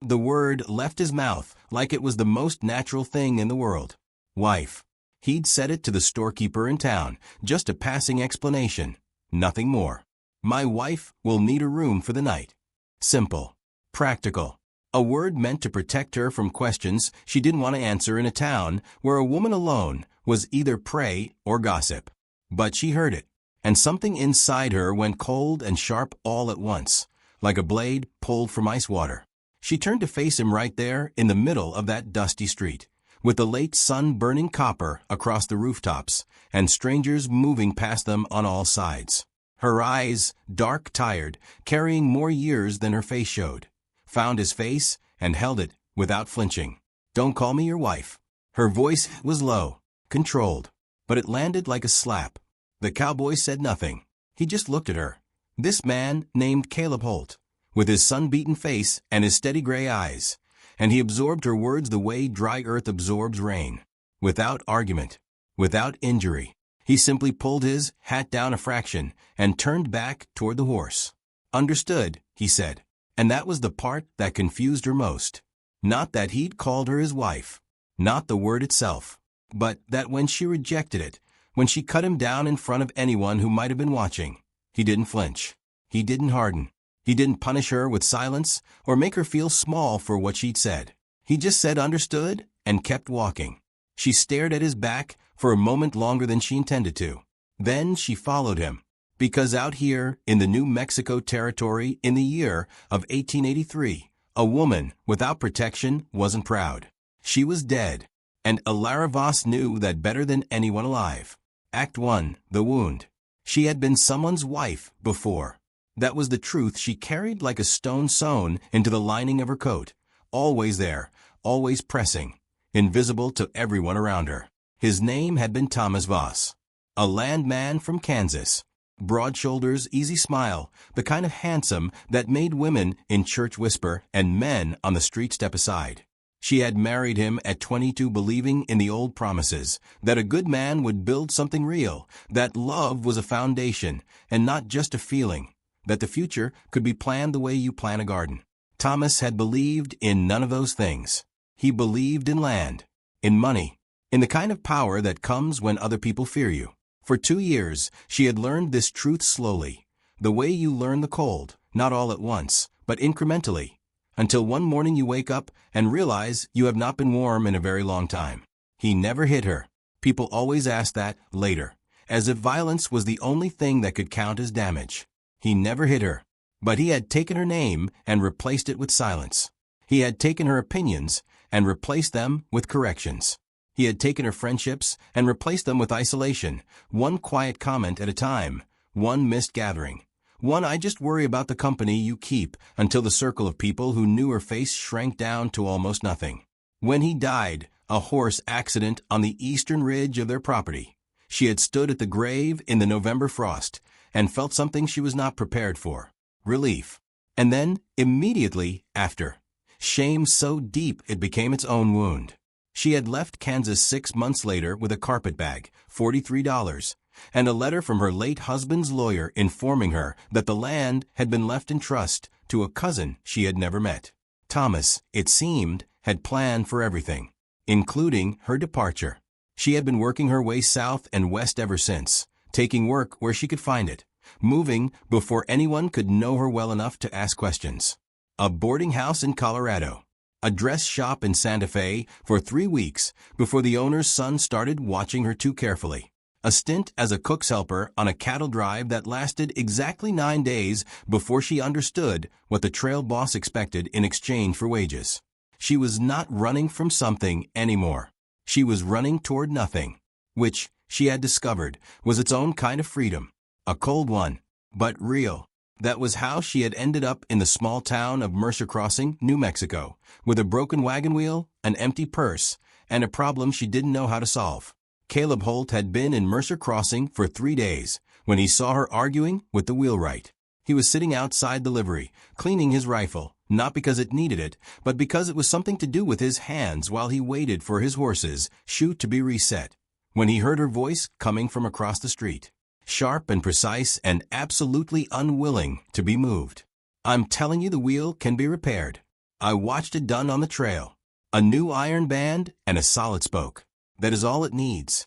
The word left his mouth like it was the most natural thing in the world. Wife. He'd said it to the storekeeper in town, just a passing explanation. Nothing more. My wife will need a room for the night. Simple. Practical. A word meant to protect her from questions she didn't want to answer in a town where a woman alone was either prey or gossip. But she heard it, and something inside her went cold and sharp all at once, like a blade pulled from ice water. She turned to face him right there in the middle of that dusty street, with the late sun burning copper across the rooftops and strangers moving past them on all sides. Her eyes, dark, tired, carrying more years than her face showed, found his face and held it without flinching. Don't call me your wife. Her voice was low, controlled, but it landed like a slap. The cowboy said nothing. He just looked at her. This man named Caleb Holt, with his sun-beaten face and his steady gray eyes, and he absorbed her words the way dry earth absorbs rain, without argument, without injury. He simply pulled his hat down a fraction and turned back toward the horse. Understood, he said, and that was the part that confused her most. Not that he'd called her his wife, not the word itself, but that when she rejected it, when she cut him down in front of anyone who might have been watching, he didn't flinch. He didn't harden. He didn't punish her with silence or make her feel small for what she'd said. He just said understood and kept walking. She stared at his back for a moment longer than she intended to. Then she followed him, because out here in the New Mexico territory in the year of 1883, a woman without protection wasn't proud. She was dead, and Elara Voss knew that better than anyone alive. Act 1, The Wound. She had been someone's wife before. That was the truth she carried like a stone sewn into the lining of her coat, always there, always pressing, invisible to everyone around her. His name had been Thomas Voss, a landman from Kansas. Broad shoulders, easy smile, the kind of handsome that made women in church whisper and men on the street step aside. She had married him at 22 believing in the old promises, that a good man would build something real, that love was a foundation and not just a feeling, that the future could be planned the way you plan a garden. Thomas had believed in none of those things. He believed in land, in money, in the kind of power that comes when other people fear you. For 2 years, she had learned this truth slowly, the way you learn the cold, not all at once, but incrementally, until one morning you wake up and realize you have not been warm in a very long time. He never hit her. People always ask that later, as if violence was the only thing that could count as damage. He never hit her, but he had taken her name and replaced it with silence. He had taken her opinions and replaced them with corrections. He had taken her friendships and replaced them with isolation, one quiet comment at a time, one missed gathering, one I just worry about the company you keep, until the circle of people who knew her face shrank down to almost nothing. When he died, a horse accident on the eastern ridge of their property, she had stood at the grave in the November frost and felt something she was not prepared for, relief. And then, immediately after, shame so deep it became its own wound. She had left Kansas 6 months later with a carpet bag, $43, and a letter from her late husband's lawyer informing her that the land had been left in trust to a cousin she had never met. Thomas, it seemed, had planned for everything, including her departure. She had been working her way south and west ever since, taking work where she could find it, moving before anyone could know her well enough to ask questions. A boarding house in Colorado, a dress shop in Santa Fe for 3 weeks before the owner's son started watching her too carefully. A stint as a cook's helper on a cattle drive that lasted exactly 9 days before she understood what the trail boss expected in exchange for wages. She was not running from something anymore. She was running toward nothing, which, she had discovered, was its own kind of freedom. A cold one, but real. That was how she had ended up in the small town of Mercer Crossing, New Mexico, with a broken wagon wheel, an empty purse, and a problem she didn't know how to solve. Caleb Holt had been in Mercer Crossing for 3 days when he saw her arguing with the wheelwright. He was sitting outside the livery, cleaning his rifle, not because it needed it, but because it was something to do with his hands while he waited for his horse's shoe to be reset, when he heard her voice coming from across the street, sharp and precise and absolutely unwilling to be moved. "I'm telling you the wheel can be repaired. I watched it done on the trail. A new iron band and a solid spoke. That is all it needs.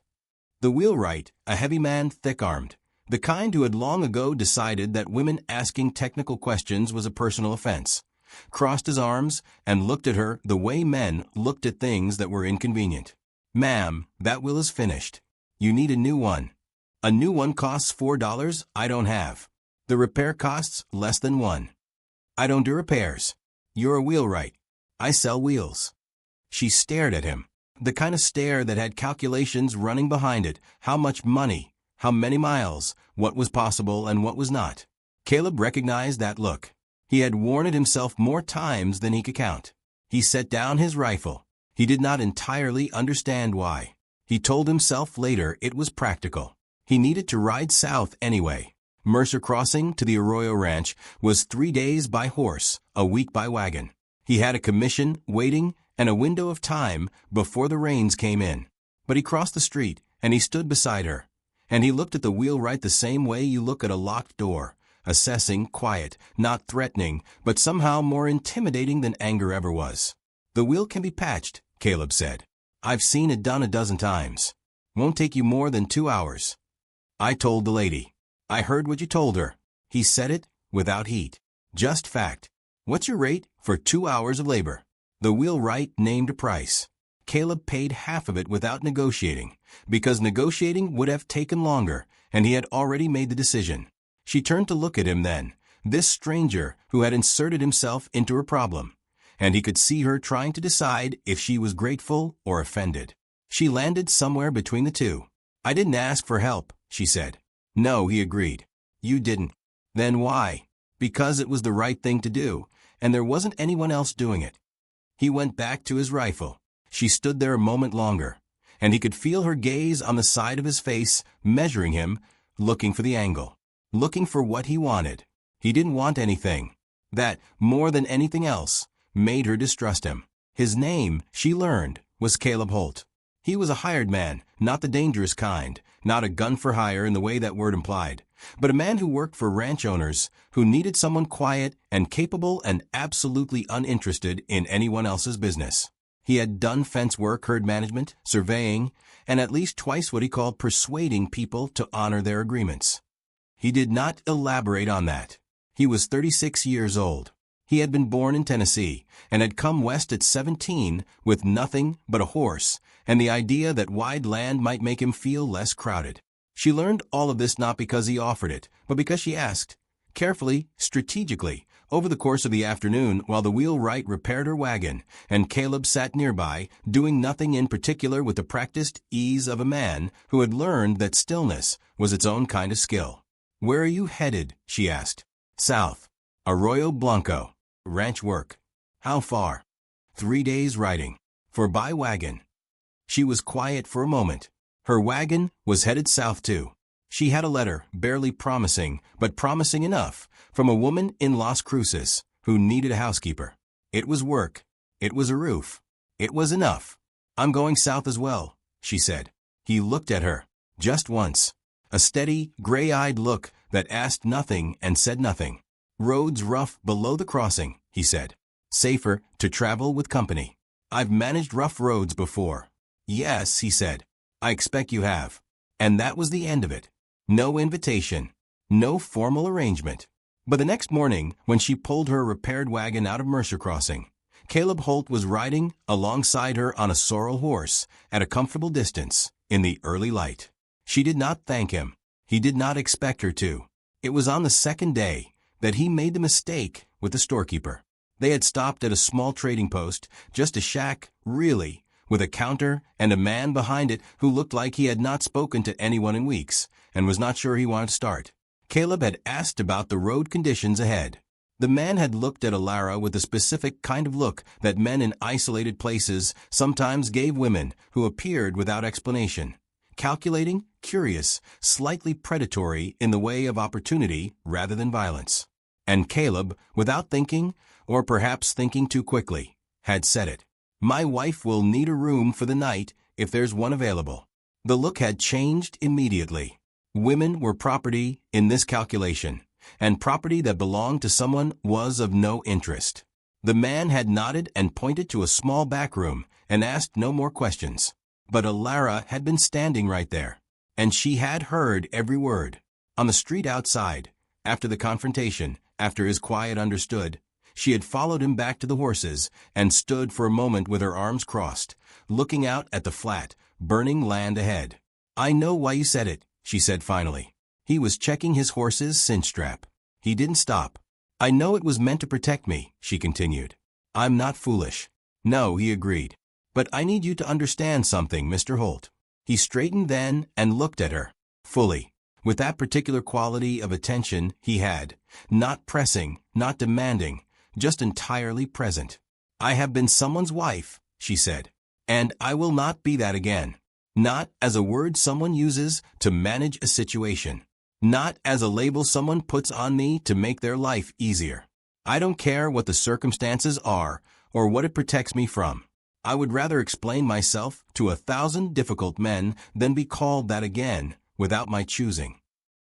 The wheelwright, a heavy man, thick-armed, the kind who had long ago decided that women asking technical questions was a personal offense, crossed his arms and looked at her the way men looked at things that were inconvenient. "Ma'am, that wheel is finished. You need a new one. A new one costs $4 I don't have. The repair costs less than $1. I don't do repairs. You're a wheelwright. I sell wheels." She stared at him, the kind of stare that had calculations running behind it, how much money, how many miles, what was possible and what was not. Caleb recognized that look. He had worn it himself more times than he could count. He set down his rifle. He did not entirely understand why. He told himself later it was practical. He needed to ride south anyway. Mercer Crossing to the Arroyo Ranch was 3 days by horse, a week by wagon. He had a commission waiting and a window of time before the rains came in. But he crossed the street, and he stood beside her. And he looked at the wheelwright the same way you look at a locked door, assessing, quiet, not threatening, but somehow more intimidating than anger ever was. "The wheel can be patched," Caleb said. "I've seen it done a dozen times. Won't take you more than 2 hours." "I told the lady." "I heard what you told her." He said it without heat. "Just fact. What's your rate for 2 hours of labor?" The wheelwright named a price. Caleb paid half of it without negotiating, because negotiating would have taken longer, and he had already made the decision. She turned to look at him then, this stranger who had inserted himself into her problem, and he could see her trying to decide if she was grateful or offended. She landed somewhere between the two. "I didn't ask for help," she said. "No," he agreed. "You didn't." "Then why?" "Because it was the right thing to do, and there wasn't anyone else doing it." He went back to his rifle. She stood there a moment longer, and he could feel her gaze on the side of his face, measuring him, looking for the angle, looking for what he wanted. He didn't want anything. That, more than anything else, made her distrust him. His name, she learned, was Caleb Holt. He was a hired man, not the dangerous kind, not a gun for hire in the way that word implied, but a man who worked for ranch owners, who needed someone quiet and capable and absolutely uninterested in anyone else's business. He had done fence work, herd management, surveying, and at least twice what he called persuading people to honor their agreements. He did not elaborate on that. He was 36 years old. He had been born in Tennessee and had come west at 17 with nothing but a horse and the idea that wide land might make him feel less crowded. She learned all of this not because he offered it, but because she asked. Carefully, strategically, over the course of the afternoon while the wheelwright repaired her wagon, and Caleb sat nearby, doing nothing in particular with the practiced ease of a man who had learned that stillness was its own kind of skill. "Where are you headed?" she asked. "South. Arroyo Blanco. Ranch work." "How far?" 3 days riding. "For by wagon." She was quiet for a moment. Her wagon was headed south too. She had a letter, barely promising, but promising enough, from a woman in Las Cruces who needed a housekeeper. It was work. It was a roof. It was enough. "I'm going south as well," she said. He looked at her, just once. A steady, gray-eyed look that asked nothing and said nothing. "Roads rough below the crossing," he said. "Safer to travel with company." "I've managed rough roads before." "Yes," he said. "I expect you have." And that was the end of it. No invitation. No formal arrangement. But the next morning, when she pulled her repaired wagon out of Mercer Crossing, Caleb Holt was riding alongside her on a sorrel horse at a comfortable distance in the early light. She did not thank him. He did not expect her to. It was on the second day that he made the mistake with the storekeeper. They had stopped at a small trading post, just a shack, really, with a counter and a man behind it who looked like he had not spoken to anyone in weeks and was not sure he wanted to start. Caleb had asked about the road conditions ahead. The man had looked at Elara with a specific kind of look that men in isolated places sometimes gave women who appeared without explanation. Calculating, curious, slightly predatory in the way of opportunity rather than violence. And Caleb, without thinking, or perhaps thinking too quickly, had said it. "My wife will need a room for the night if there's one available." The look had changed immediately. Women were property in this calculation, and property that belonged to someone was of no interest. The man had nodded and pointed to a small back room and asked no more questions. But Elara had been standing right there, and she had heard every word. On the street outside, after the confrontation, after his quiet understood, she had followed him back to the horses and stood for a moment with her arms crossed, looking out at the flat, burning land ahead. "I know why you said it," she said finally. He was checking his horse's cinch strap. He didn't stop. "I know it was meant to protect me," she continued. "I'm not foolish." "No," he agreed. "But I need you to understand something, Mr. Holt." He straightened then and looked at her, fully, with that particular quality of attention he had, not pressing, not demanding, just entirely present. "I have been someone's wife," she said, "and I will not be that again. Not as a word someone uses to manage a situation. Not as a label someone puts on me to make their life easier. I don't care what the circumstances are or what it protects me from. I would rather explain myself to 1,000 difficult men than be called that again without my choosing."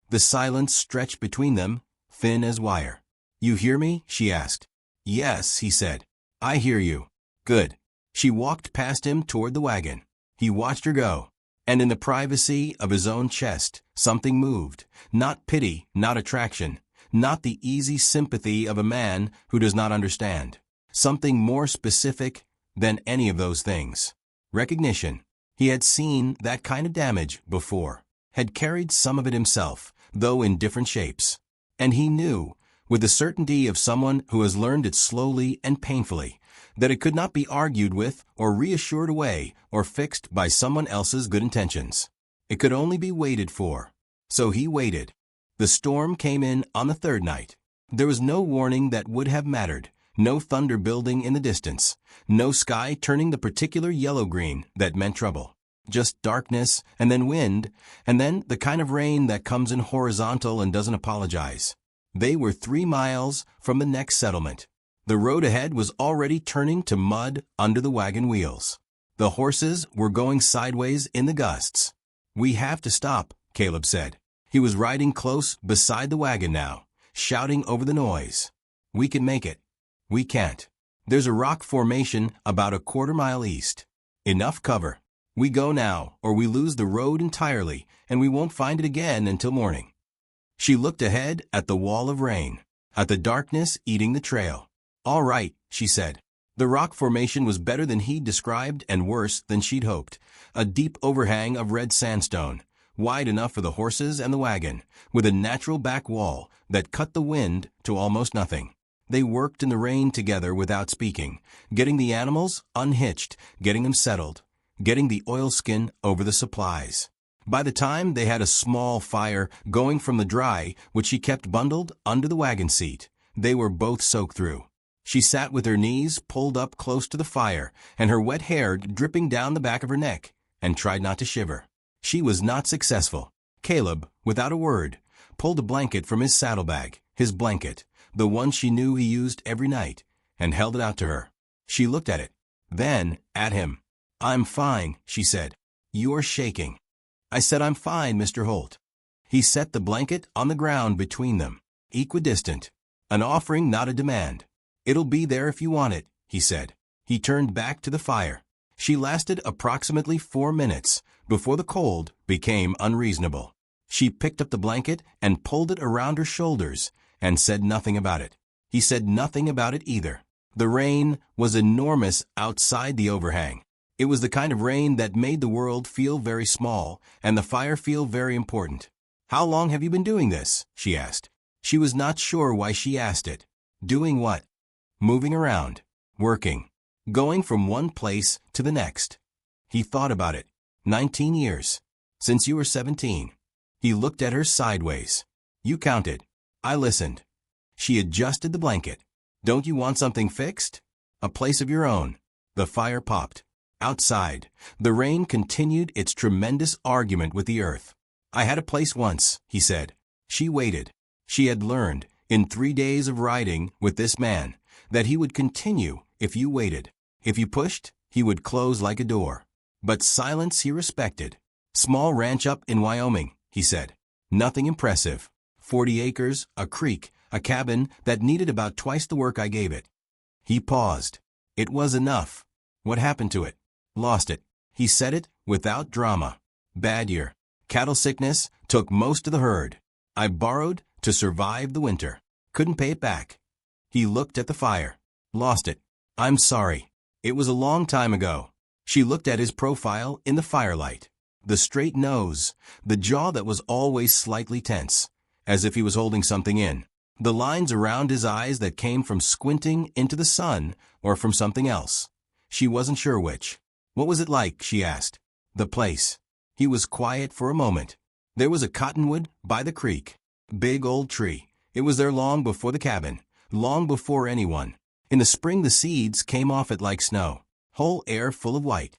The silence stretched between them, thin as wire. "You hear me?" she asked. "Yes," he said. "I hear you." "Good." She walked past him toward the wagon. He watched her go, and in the privacy of his own chest, something moved. Not pity, not attraction, not the easy sympathy of a man who does not understand. Something more specific than any of those things. Recognition. He had seen that kind of damage before, had carried some of it himself, though in different shapes. And he knew, with the certainty of someone who has learned it slowly and painfully, that it could not be argued with or reassured away or fixed by someone else's good intentions. It could only be waited for. So he waited. The storm came in on the third night. There was no warning that would have mattered, no thunder building in the distance, no sky turning the particular yellow-green that meant trouble. Just darkness, and then wind, and then the kind of rain that comes in horizontal and doesn't apologize. They were 3 miles from the next settlement. The road ahead was already turning to mud under the wagon wheels. The horses were going sideways in the gusts. "We have to stop," Caleb said. He was riding close beside the wagon now, shouting over the noise. "We can make it." "We can't. There's a rock formation about a 1/4 mile east. Enough cover. We go now, or we lose the road entirely, and we won't find it again until morning." She looked ahead at the wall of rain, at the darkness eating the trail. "All right," she said. The rock formation was better than he'd described and worse than she'd hoped. A deep overhang of red sandstone, wide enough for the horses and the wagon, with a natural back wall that cut the wind to almost nothing. They worked in the rain together without speaking, getting the animals unhitched, getting them settled, getting the oilskin over the supplies. By the time they had a small fire going from the dry, which she kept bundled under the wagon seat, they were both soaked through. She sat with her knees pulled up close to the fire and her wet hair dripping down the back of her neck, and tried not to shiver. She was not successful. Caleb, without a word, pulled a blanket from his saddlebag, his blanket, the one she knew he used every night, and held it out to her. She looked at it, then at him. "I'm fine," she said. "You're shaking." "I said I'm fine, Mr. Holt." He set the blanket on the ground between them, equidistant. "An offering, not a demand. It'll be there if you want it," he said. He turned back to the fire. She lasted approximately 4 minutes before the cold became unreasonable. She picked up the blanket and pulled it around her shoulders and said nothing about it. He said nothing about it either. The rain was enormous outside the overhang. It was the kind of rain that made the world feel very small and the fire feel very important. "How long have you been doing this?" she asked. She was not sure why she asked it. Doing what? Moving around, working, going from one place to the next. He thought about it. 19 years. Since you were 17. He looked at her sideways. "You counted." I listened. She adjusted the blanket. "Don't you want something fixed? A place of your own?" The fire popped. Outside, the rain continued its tremendous argument with the earth. "I had a place once," he said. She waited. She had learned, in 3 days of riding with this man, that he would continue if you waited. If you pushed, he would close like a door. But silence he respected. "Small ranch up in Wyoming," he said. "Nothing impressive. 40 acres, a creek, a cabin that needed about twice the work I gave it." He paused. It was enough. What happened to it? Lost it. He said it without drama. Bad year. Cattle sickness took most of the herd. I borrowed to survive the winter. Couldn't pay it back. He looked at the fire. Lost it. I'm sorry. It was a long time ago. She looked at his profile in the firelight. The straight nose, the jaw that was always slightly tense, as if he was holding something in. The lines around his eyes that came from squinting into the sun or from something else. She wasn't sure which. What was it like, she asked. The place. He was quiet for a moment. There was a cottonwood by the creek. Big old tree. It was there long before the cabin, long before anyone. In the spring the seeds came off it like snow. Whole air full of white.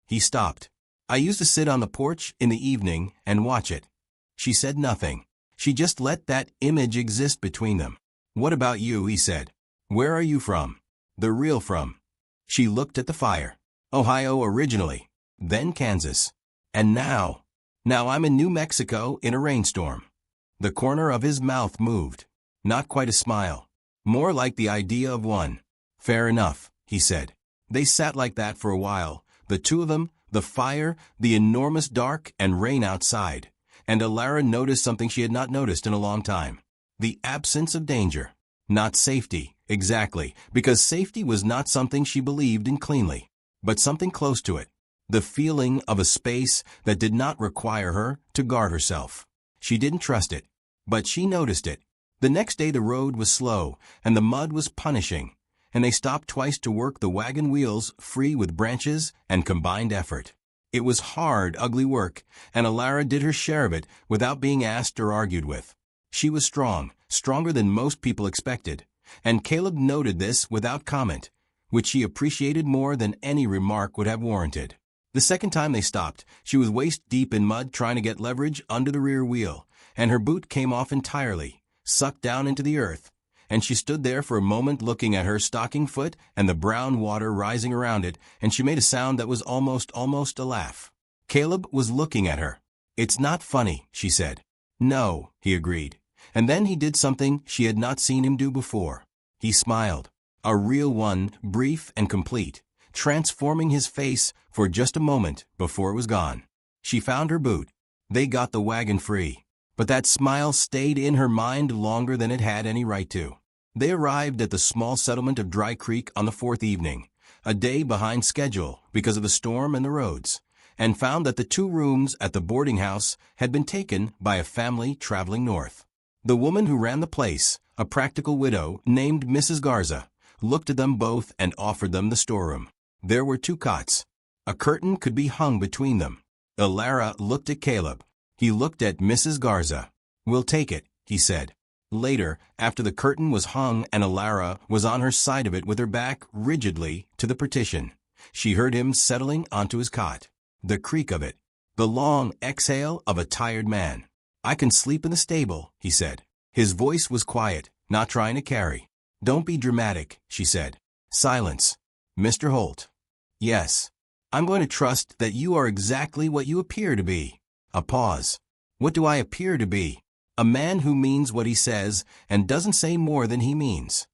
He stopped. I used to sit on the porch in the evening and watch it. She said nothing. She just let that image exist between them. What about you, he said. Where are you from? The real from. She looked at the fire. Ohio originally, then Kansas. And now I'm in New Mexico in a rainstorm. The corner of his mouth moved. Not quite a smile. More like the idea of one. Fair enough, he said. They sat like that for a while, the two of them, the fire, the enormous dark and rain outside. And Elara noticed something she had not noticed in a long time. The absence of danger. Not safety, exactly, because safety was not something she believed in cleanly, but something close to it. The feeling of a space that did not require her to guard herself. She didn't trust it, but she noticed it. The next day the road was slow, and the mud was punishing, and they stopped twice to work the wagon wheels free with branches and combined effort. It was hard, ugly work, and Elara did her share of it without being asked or argued with. She was strong, stronger than most people expected, and Caleb noted this without comment, which she appreciated more than any remark would have warranted. The second time they stopped, she was waist-deep in mud trying to get leverage under the rear wheel, and her boot came off entirely, sucked down into the earth, and she stood there for a moment looking at her stocking foot and the brown water rising around it, and she made a sound that was almost a laugh. Caleb was looking at her. It's not funny, she said. No, he agreed. And then he did something she had not seen him do before. He smiled. A real one, brief and complete, transforming his face for just a moment before it was gone. She found her boot. They got the wagon free. But that smile stayed in her mind longer than it had any right to. They arrived at the small settlement of Dry Creek on the fourth evening, a day behind schedule because of the storm and the roads, and found that the 2 rooms at the boarding house had been taken by a family traveling north. The woman who ran the place, a practical widow named Mrs. Garza, looked at them both and offered them the storeroom. There were 2 cots. A curtain could be hung between them. Elara looked at Caleb. He looked at Mrs. Garza. We'll take it, he said. Later, after the curtain was hung and Elara was on her side of it with her back rigidly to the partition, she heard him settling onto his cot. The creak of it. The long exhale of a tired man. I can sleep in the stable, he said. His voice was quiet, not trying to carry. Don't be dramatic, she said. Silence. Mr. Holt. Yes. I'm going to trust that you are exactly what you appear to be. A pause. What do I appear to be? A man who means what he says and doesn't say more than he means.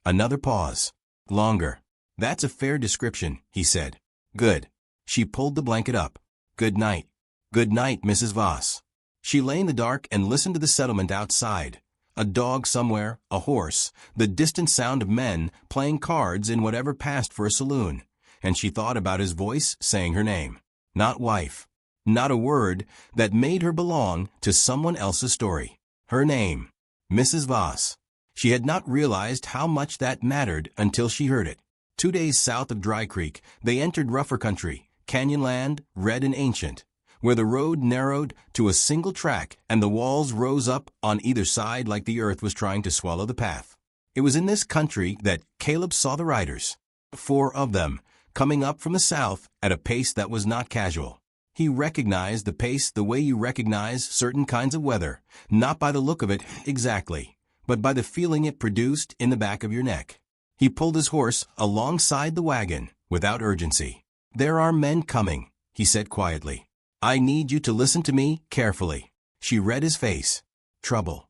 Another pause. Longer. That's a fair description, he said. Good. She pulled the blanket up. Good night. Good night, Mrs. Voss. She lay in the dark and listened to the settlement outside. A dog somewhere, a horse, the distant sound of men playing cards in whatever passed for a saloon. And she thought about his voice saying her name. Not wife. Not a word that made her belong to someone else's story. Her name. Mrs. Voss. She had not realized how much that mattered until she heard it. 2 days south of Dry Creek, they entered rougher country, canyon land, red and ancient, where the road narrowed to a single track and the walls rose up on either side like the earth was trying to swallow the path. It was in this country that Caleb saw the riders, 4 of them, coming up from the south at a pace that was not casual. He recognized the pace the way you recognize certain kinds of weather, not by the look of it exactly, but by the feeling it produced in the back of your neck. He pulled his horse alongside the wagon without urgency. There are men coming, he said quietly. I need you to listen to me carefully. She read his face. Trouble.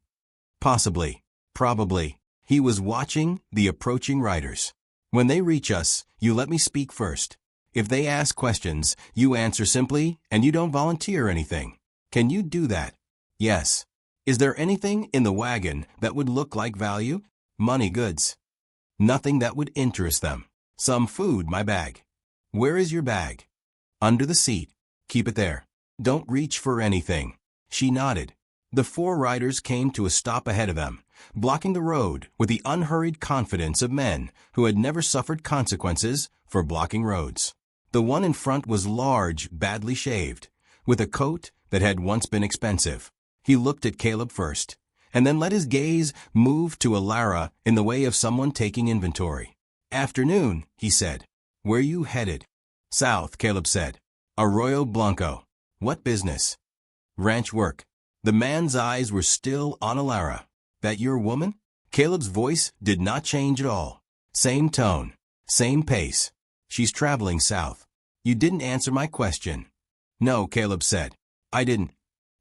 Possibly. Probably. He was watching the approaching riders. When they reach us, you let me speak first. If they ask questions, you answer simply, and you don't volunteer anything. Can you do that? Yes. Is there anything in the wagon that would look like value? Money, goods. Nothing that would interest them. Some food, my bag. Where is your bag? Under the seat. Keep it there. Don't reach for anything. She nodded. The 4 riders came to a stop ahead of them, blocking the road with the unhurried confidence of men who had never suffered consequences for blocking roads. The one in front was large, badly shaved, with a coat that had once been expensive. He looked at Caleb first, and then let his gaze move to Elara in the way of someone taking inventory. Afternoon, he said. Where you headed? South, Caleb said. Arroyo Blanco. What business? Ranch work. The man's eyes were still on Elara. That your woman? Caleb's voice did not change at all. Same tone. Same pace. She's traveling south. You didn't answer my question. No, Caleb said. I didn't.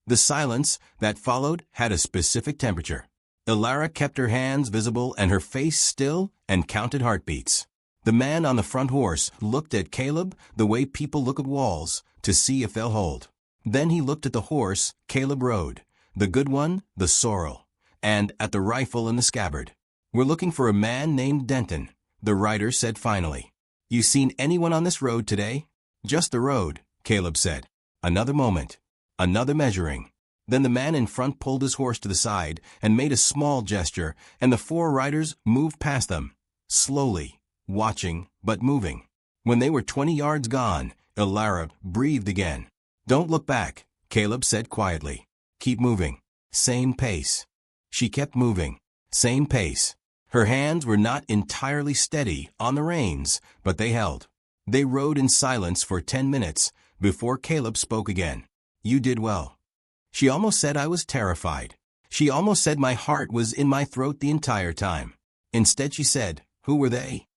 The silence that followed had a specific temperature. Elara kept her hands visible and her face still and counted heartbeats. The man on the front horse looked at Caleb the way people look at walls to see if they'll hold. Then he looked at the horse Caleb rode, the good one, the sorrel, and at the rifle in the scabbard. We're looking for a man named Denton, the rider said finally. You seen anyone on this road today? Just the road, Caleb said. Another moment. Another measuring. Then the man in front pulled his horse to the side and made a small gesture, and the 4 riders moved past them, slowly, watching, but moving. When they were 20 yards gone, Elara breathed again. Don't look back, Caleb said quietly. Keep moving. Same pace. She kept moving. Same pace. Her hands were not entirely steady on the reins, but they held. They rode in silence for 10 minutes before Caleb spoke again. You did well. She almost said I was terrified. She almost said my heart was in my throat the entire time. Instead she said, who were they?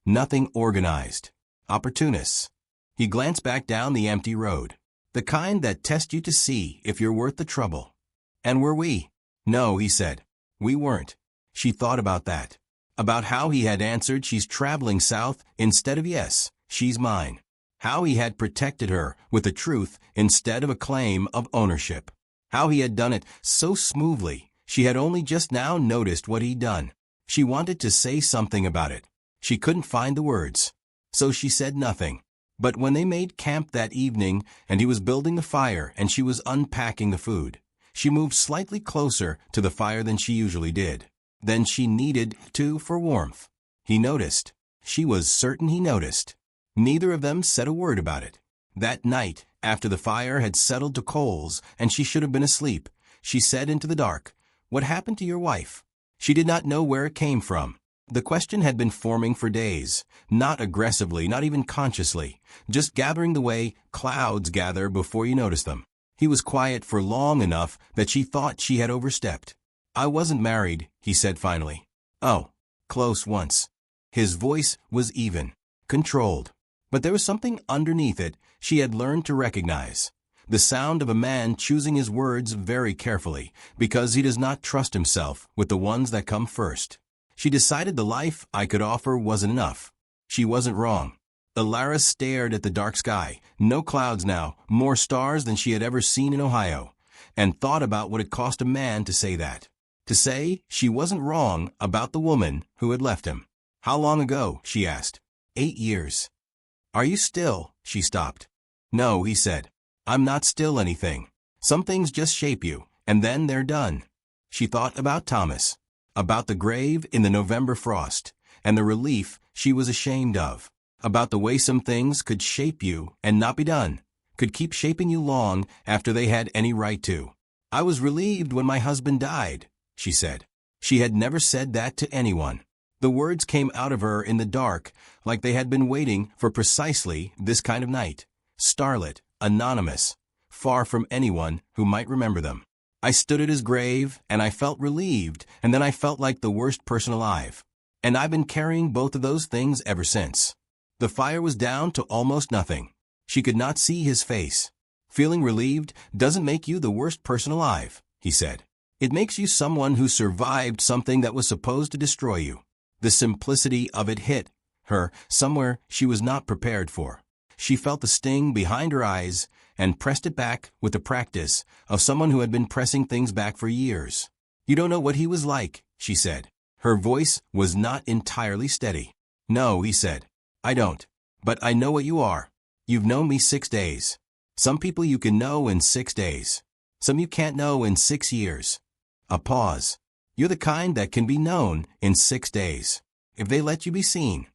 Nothing organized. Opportunists. He glanced back down the empty road. The kind that test you to see if you're worth the trouble. And were we? No, he said. We weren't. She thought about that. About how he had answered she's traveling south instead of yes, she's mine. How he had protected her with the truth instead of a claim of ownership. How he had done it so smoothly, she had only just now noticed what he'd done. She wanted to say something about it. She couldn't find the words. So she said nothing. But when they made camp that evening and he was building the fire and she was unpacking the food, she moved slightly closer to the fire than she usually did. Than she needed to for warmth. He noticed. She was certain he noticed. Neither of them said a word about it. That night, after the fire had settled to coals and she should have been asleep, she said into the dark, What happened to your wife? She did not know where it came from. The question had been forming for days, not aggressively, not even consciously, just gathering the way clouds gather before you notice them. He was quiet for long enough that she thought she had overstepped. I wasn't married, he said finally. Oh, close once. His voice was even, controlled. But there was something underneath it she had learned to recognize. The sound of a man choosing his words very carefully because he does not trust himself with the ones that come first. She decided the life I could offer wasn't enough. She wasn't wrong. Elara stared at the dark sky, no clouds now, more stars than she had ever seen in Ohio, and thought about what it cost a man to say that. To say she wasn't wrong about the woman who had left him. How long ago? She asked. 8 years. Are you still? She stopped. No, he said. I'm not still anything. Some things just shape you, and then they're done. She thought about Thomas, about the grave in the November frost, and the relief she was ashamed of, about the way some things could shape you and not be done, could keep shaping you long after they had any right to. I was relieved when my husband died, she said. She had never said that to anyone. The words came out of her in the dark, like they had been waiting for precisely this kind of night. Starlit, anonymous, far from anyone who might remember them. I stood at his grave, and I felt relieved, and then I felt like the worst person alive. And I've been carrying both of those things ever since. The fire was down to almost nothing. She could not see his face. Feeling relieved doesn't make you the worst person alive, he said. It makes you someone who survived something that was supposed to destroy you. The simplicity of it hit her, somewhere she was not prepared for. She felt the sting behind her eyes and pressed it back with the practice of someone who had been pressing things back for years. "You don't know what he was like," she said. Her voice was not entirely steady. "No," he said. "I don't. But I know what you are. You've known me 6 days. Some people you can know in 6 days. Some you can't know in 6 years." A pause. "You're the kind that can be known in 6 days, if they let you be seen."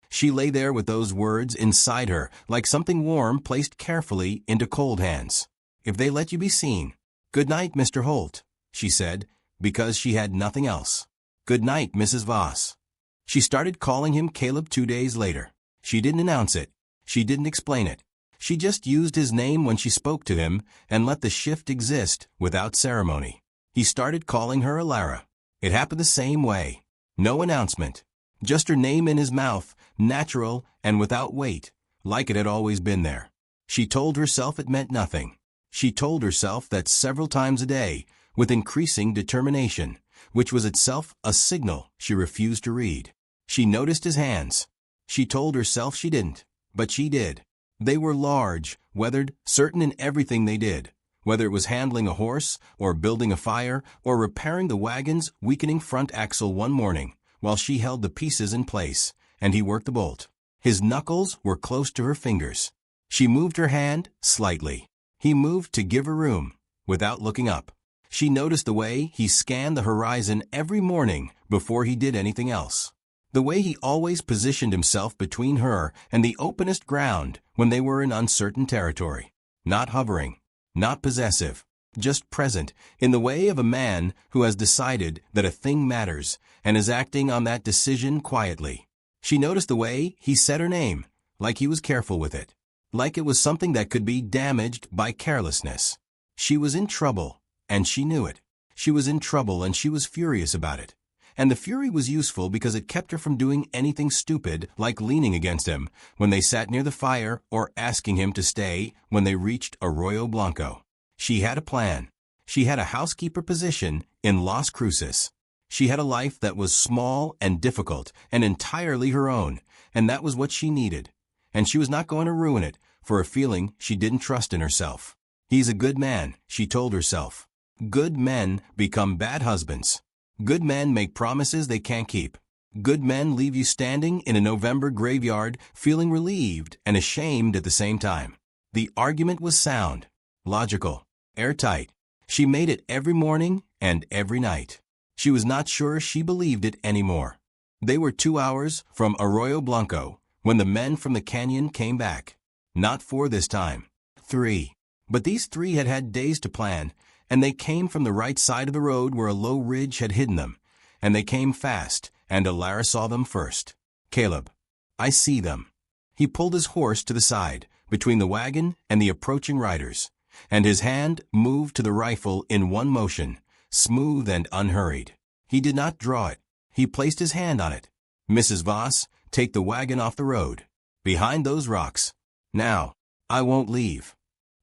She lay there with those words inside her, like something warm placed carefully into cold hands. "If they let you be seen. Good night, Mr. Holt," she said, because she had nothing else. "Good night, Mrs. Voss." She started calling him Caleb 2 days later. She didn't announce it. She didn't explain it. She just used his name when she spoke to him and let the shift exist without ceremony. He started calling her Elara. It happened the same way. No announcement. Just her name in his mouth, natural and without weight, like it had always been there. She told herself it meant nothing. She told herself that several times a day, with increasing determination, which was itself a signal she refused to read. She noticed his hands. She told herself she didn't, but she did. They were large, weathered, certain in everything they did, whether it was handling a horse, or building a fire, or repairing the wagon's weakening front axle one morning, while she held the pieces in place, and he worked the bolt. His knuckles were close to her fingers. She moved her hand slightly. He moved to give her room, without looking up. She noticed the way he scanned the horizon every morning before he did anything else. The way he always positioned himself between her and the openest ground when they were in uncertain territory. Not hovering, not possessive, just present, in the way of a man who has decided that a thing matters and is acting on that decision quietly. She noticed the way he said her name, like he was careful with it, like it was something that could be damaged by carelessness. She was in trouble, and she knew it. She was in trouble, and she was furious about it. And the fury was useful because it kept her from doing anything stupid like leaning against him when they sat near the fire or asking him to stay when they reached Arroyo Blanco. She had a plan. She had a housekeeper position in Las Cruces. She had a life that was small and difficult and entirely her own, and that was what she needed. And she was not going to ruin it for a feeling she didn't trust in herself. He's a good man, she told herself. Good men become bad husbands. Good men make promises they can't keep. Good men leave you standing in a November graveyard feeling relieved and ashamed at the same time. The argument was sound, logical, airtight. She made it every morning and every night. She was not sure she believed it anymore. They were 2 hours from Arroyo Blanco when the men from the canyon came back. Not 4 this time. 3. But these 3 had had days to plan, and they came from the right side of the road where a low ridge had hidden them, and they came fast, and Elara saw them first. "Caleb, I see them." He pulled his horse to the side, between the wagon and the approaching riders, and his hand moved to the rifle in one motion, smooth and unhurried. He did not draw it. He placed his hand on it. "Mrs. Voss, take the wagon off the road. Behind those rocks. Now. I won't leave.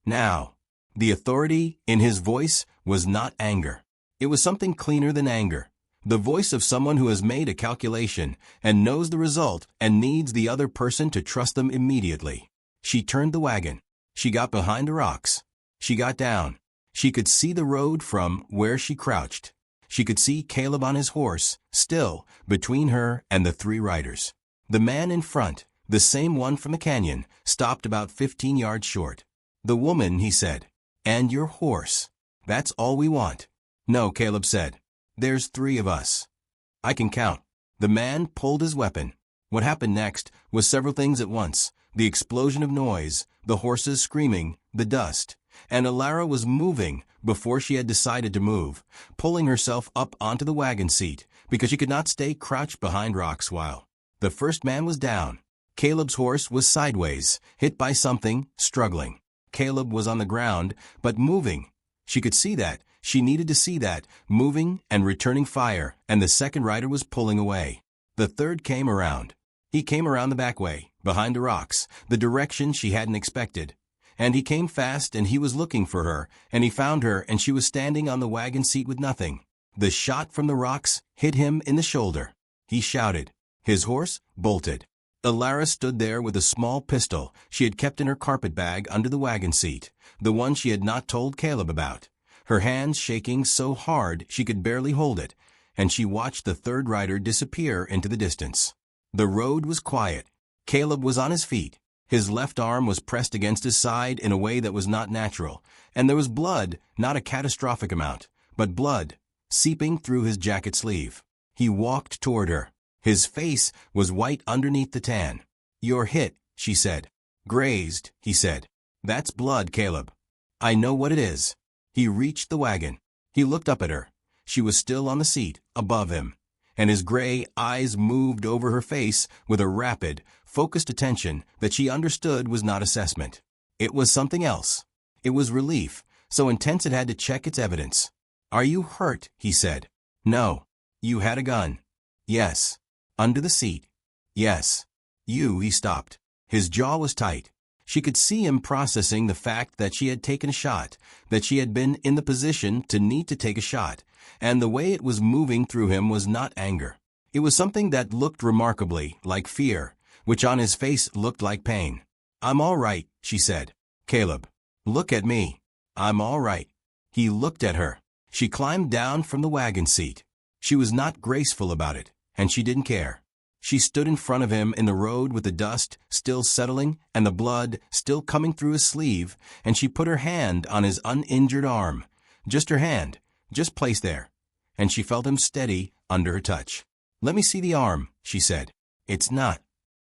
Now." The authority in his voice was not anger. It was something cleaner than anger. The voice of someone who has made a calculation and knows the result and needs the other person to trust them immediately. She turned the wagon. She got behind the rocks. She got down. She could see the road from where she crouched. She could see Caleb on his horse, still, between her and the 3 riders. The man in front, the same one from the canyon, stopped about 15 yards short. "The woman," he said. "And your horse. That's all we want." "No," Caleb said. "There's 3 of us. I can count." The man pulled his weapon. What happened next was several things at once. The explosion of noise, the horses screaming, the dust. And Elara was moving before she had decided to move, pulling herself up onto the wagon seat because she could not stay crouched behind rocks while. The first man was down. Caleb's horse was sideways, hit by something, struggling. Caleb was on the ground, but moving. She could see that. She needed to see that, moving and returning fire, and the second rider was pulling away. The third came around. He came around the back way, behind the rocks, the direction she hadn't expected. And he came fast, and he was looking for her, and he found her, and she was standing on the wagon seat with nothing. The shot from the rocks hit him in the shoulder. He shouted. His horse bolted. Elara stood there with a small pistol she had kept in her carpet bag under the wagon seat, the one she had not told Caleb about, her hands shaking so hard she could barely hold it, and she watched the third rider disappear into the distance. The road was quiet. Caleb was on his feet. His left arm was pressed against his side in a way that was not natural, and there was blood, not a catastrophic amount, but blood, seeping through his jacket sleeve. He walked toward her. His face was white underneath the tan. "You're hit," she said. "Grazed," he said. "That's blood, Caleb." "I know what it is." He reached the wagon. He looked up at her. She was still on the seat, above him, and his gray eyes moved over her face with a rapid, focused attention that she understood was not assessment. It was something else. It was relief, so intense it had to check its evidence. "Are you hurt?" he said. "No." "You had a gun?" "Yes." "Under the seat?" "Yes." He stopped. His jaw was tight. She could see him processing the fact that she had taken a shot, that she had been in the position to need to take a shot, and the way it was moving through him was not anger. It was something that looked remarkably like fear, which on his face looked like pain. "I'm all right," she said. "Caleb, look at me." "I'm all right." He looked at her. She climbed down from the wagon seat. She was not graceful about it, and she didn't care. She stood in front of him in the road with the dust still settling and the blood still coming through his sleeve, and she put her hand on his uninjured arm. Just her hand, just placed there. And she felt him steady under her touch. "Let me see the arm," she said. "It's not."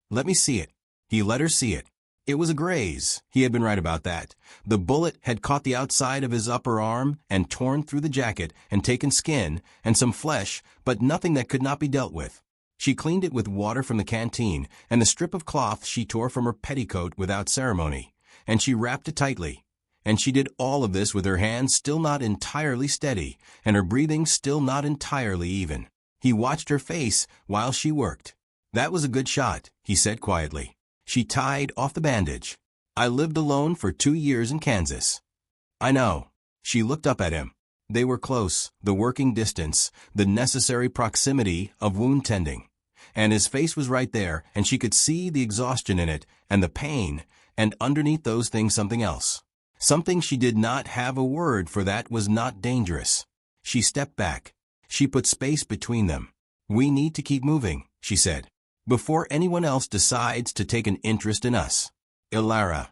"Let me see it." He let her see it. It was a graze. He had been right about that. The bullet had caught the outside of his upper arm and torn through the jacket and taken skin and some flesh, but nothing that could not be dealt with. She cleaned it with water from the canteen and the strip of cloth she tore from her petticoat without ceremony, and she wrapped it tightly. And she did all of this with her hands still not entirely steady and her breathing still not entirely even. He watched her face while she worked. "That was a good shot," he said quietly. She tied off the bandage. "I lived alone for 2 years in Kansas." "I know." She looked up at him. They were close, the working distance, the necessary proximity of wound tending. And his face was right there, and she could see the exhaustion in it, and the pain, and underneath those things something else. Something she did not have a word for that was not dangerous. She stepped back. She put space between them. "We need to keep moving," she said, "before anyone else decides to take an interest in us. Elara,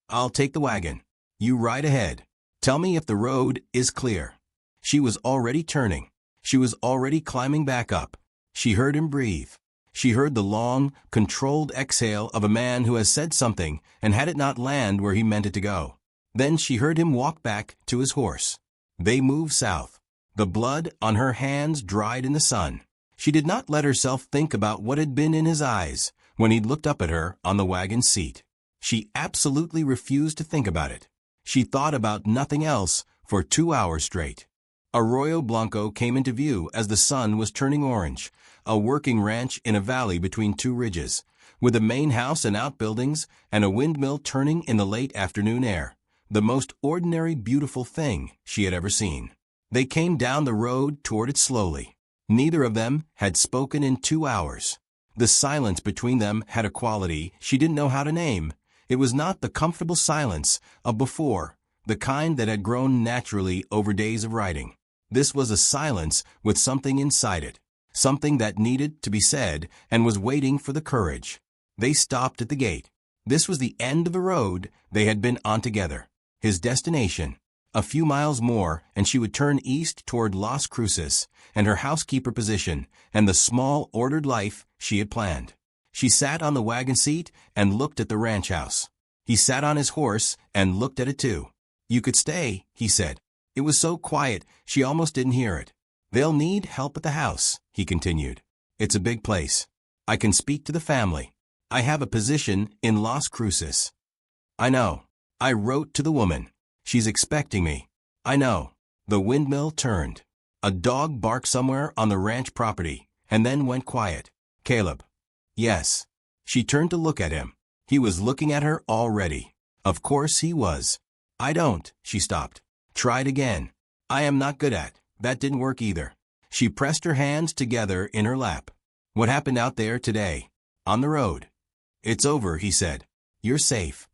I'll take the wagon. You ride ahead. Tell me if the road is clear." She was already turning. She was already climbing back up. She heard him breathe. She heard the long, controlled exhale of a man who has said something and had it not land where he meant it to go. Then she heard him walk back to his horse. They moved south. The blood on her hands dried in the sun. She did not let herself think about what had been in his eyes when he looked up at her on the wagon seat. She absolutely refused to think about it. She thought about nothing else for 2 hours straight. Arroyo Blanco came into view as the sun was turning orange, a working ranch in a valley between 2 ridges, with a main house and outbuildings and a windmill turning in the late afternoon air, the most ordinary beautiful thing she had ever seen. They came down the road toward it slowly. Neither of them had spoken in 2 hours. The silence between them had a quality she didn't know how to name. It was not the comfortable silence of before, the kind that had grown naturally over days of riding. This was a silence with something inside it, something that needed to be said and was waiting for the courage. They stopped at the gate. This was the end of the road they had been on together, his destination. A few miles more, and she would turn east toward Las Cruces and her housekeeper position and the small, ordered life she had planned. She sat on the wagon seat and looked at the ranch house. He sat on his horse and looked at it too. "You could stay," he said. It was so quiet she almost didn't hear it. "They'll need help at the house," he continued. "It's a big place. I can speak to the family. I have a position in Las Cruces." "I know. I wrote to the woman. She's expecting me." "I know." The windmill turned. A dog barked somewhere on the ranch property, and then went quiet. "Caleb." "Yes." She turned to look at him. He was looking at her already. Of course he was. "I don't." She stopped. "Tried again. I am not good at. That didn't work either." She pressed her hands together in her lap. "What happened out there today? On the road?" It's over, he said. You're safe.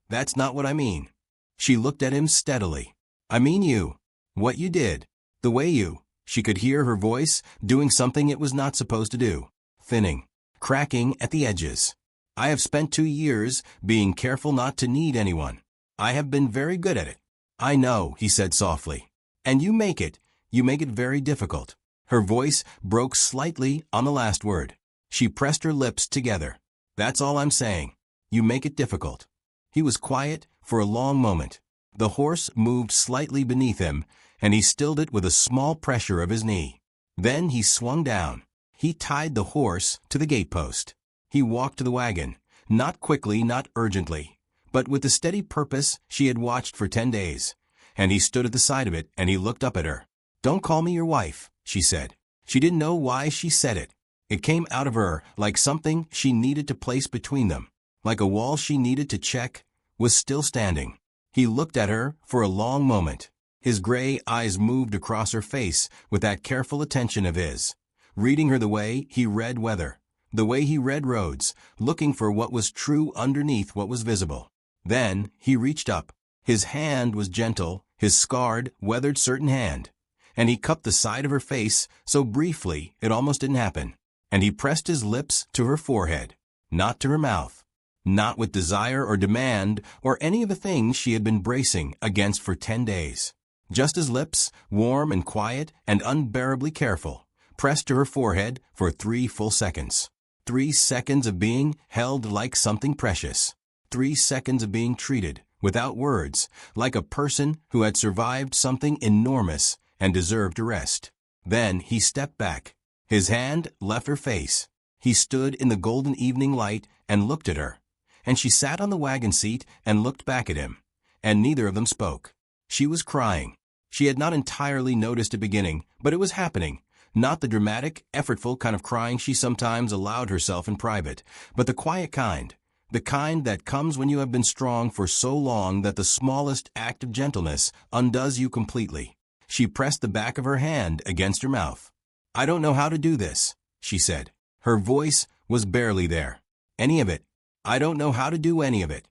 That's not what I mean. She looked at him steadily. I mean you. What you did. The way you. She could hear her voice doing something it was not supposed to do. Thinning. Cracking at the edges. I have spent 2 years being careful not to need anyone. I have been very good at it. I know, he said softly. And you make it very difficult. Her voice broke slightly on the last word. She pressed her lips together. That's all I'm saying. You make it difficult. He was quiet for a long moment. The horse moved slightly beneath him, and he stilled it with a small pressure of his knee. Then he swung down. He tied the horse to the gatepost. He walked to the wagon, not quickly, not urgently, but with the steady purpose she had watched for 10 days. And he stood at the side of it, and he looked up at her. Don't call me your wife, she said. She didn't know why she said it. It came out of her like something she needed to place between them, like a wall she needed to check was still standing. He looked at her for a long moment. His gray eyes moved across her face with that careful attention of his, reading her the way he read weather, the way he read roads, looking for what was true underneath what was visible. Then he reached up. His hand was gentle, his scarred, weathered certain hand, and he cupped the side of her face so briefly it almost didn't happen. And he pressed his lips to her forehead, not to her mouth, not with desire or demand or any of the things she had been bracing against for 10 days. Just his lips, warm and quiet and unbearably careful, pressed to her forehead for 3 full seconds. 3 seconds of being held like something precious. 3 seconds of being treated, without words, like a person who had survived something enormous and deserved a rest. Then he stepped back. His hand left her face. He stood in the golden evening light and looked at her. And she sat on the wagon seat and looked back at him. And neither of them spoke. She was crying. She had not entirely noticed it beginning, but it was happening. Not the dramatic, effortful kind of crying she sometimes allowed herself in private, but the quiet kind. The kind that comes when you have been strong for so long that the smallest act of gentleness undoes you completely. She pressed the back of her hand against her mouth. I don't know how to do this, she said. Her voice was barely there. Any of it. I don't know how to do any of it.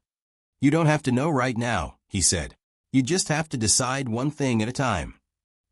You don't have to know right now, he said. You just have to decide one thing at a time.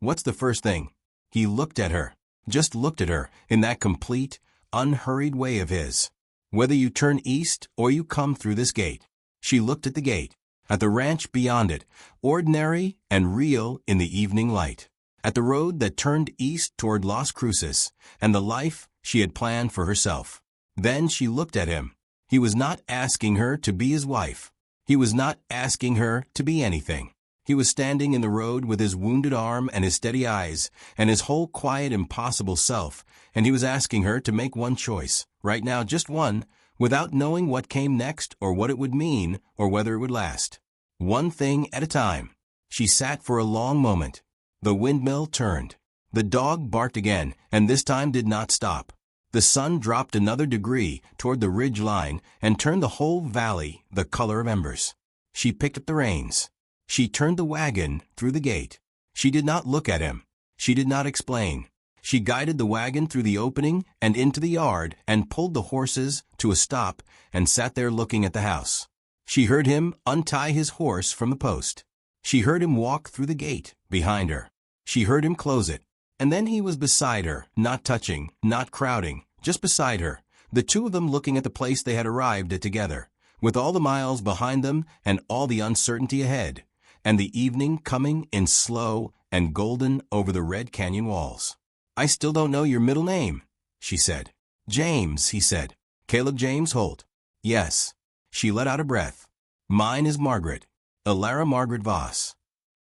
What's the first thing? He looked at her, just looked at her in that complete, unhurried way of his. Whether you turn east or you come through this gate. She looked at the gate, at the ranch beyond it, ordinary and real in the evening light, at the road that turned east toward Las Cruces, and the life she had planned for herself. Then she looked at him. He was not asking her to be his wife. He was not asking her to be anything. He was standing in the road with his wounded arm and his steady eyes, and his whole quiet, impossible self, and he was asking her to make one choice, right now, just one, without knowing what came next or what it would mean or whether it would last. One thing at a time. She sat for a long moment. The windmill turned. The dog barked again, and this time did not stop. The sun dropped another degree toward the ridge line and turned the whole valley the color of embers. She picked up the reins. She turned the wagon through the gate. She did not look at him. She did not explain. She guided the wagon through the opening and into the yard and pulled the horses to a stop and sat there looking at the house. She heard him untie his horse from the post. She heard him walk through the gate behind her. She heard him close it. And then he was beside her, not touching, not crowding, just beside her, the two of them looking at the place they had arrived at together, with all the miles behind them and all the uncertainty ahead, and the evening coming in slow and golden over the red canyon walls. I still don't know your middle name, she said. James, he said. Caleb James Holt. Yes. She let out a breath. Mine is Margaret. Elara Margaret Voss.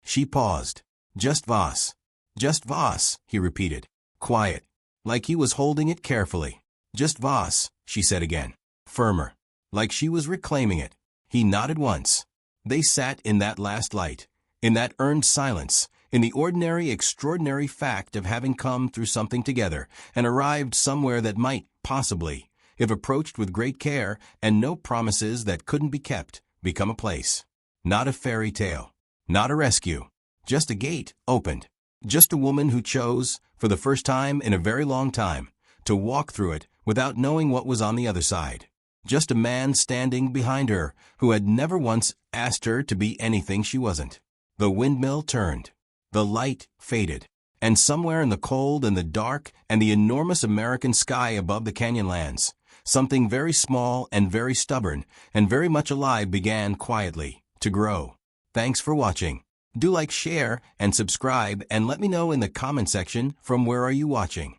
She paused. Just Voss. Just Voss, he repeated. Quiet. Like he was holding it carefully. Just Voss, she said again. Firmer. Like she was reclaiming it. He nodded once. They sat in that last light, in that earned silence, in the ordinary, extraordinary fact of having come through something together and arrived somewhere that might, possibly, if approached with great care and no promises that couldn't be kept, become a place. Not a fairy tale. Not a rescue. Just a gate opened. Just a woman who chose, for the first time in a very long time, to walk through it without knowing what was on the other side. Just a man standing behind her, who had never once asked her to be anything she wasn't. The windmill turned. The light faded. And somewhere in the cold and the dark and the enormous American sky above the canyonlands, something very small and very stubborn and very much alive began quietly to grow. Thanks for watching. Do like, share, and subscribe, and let me know in the comment section from where are you watching.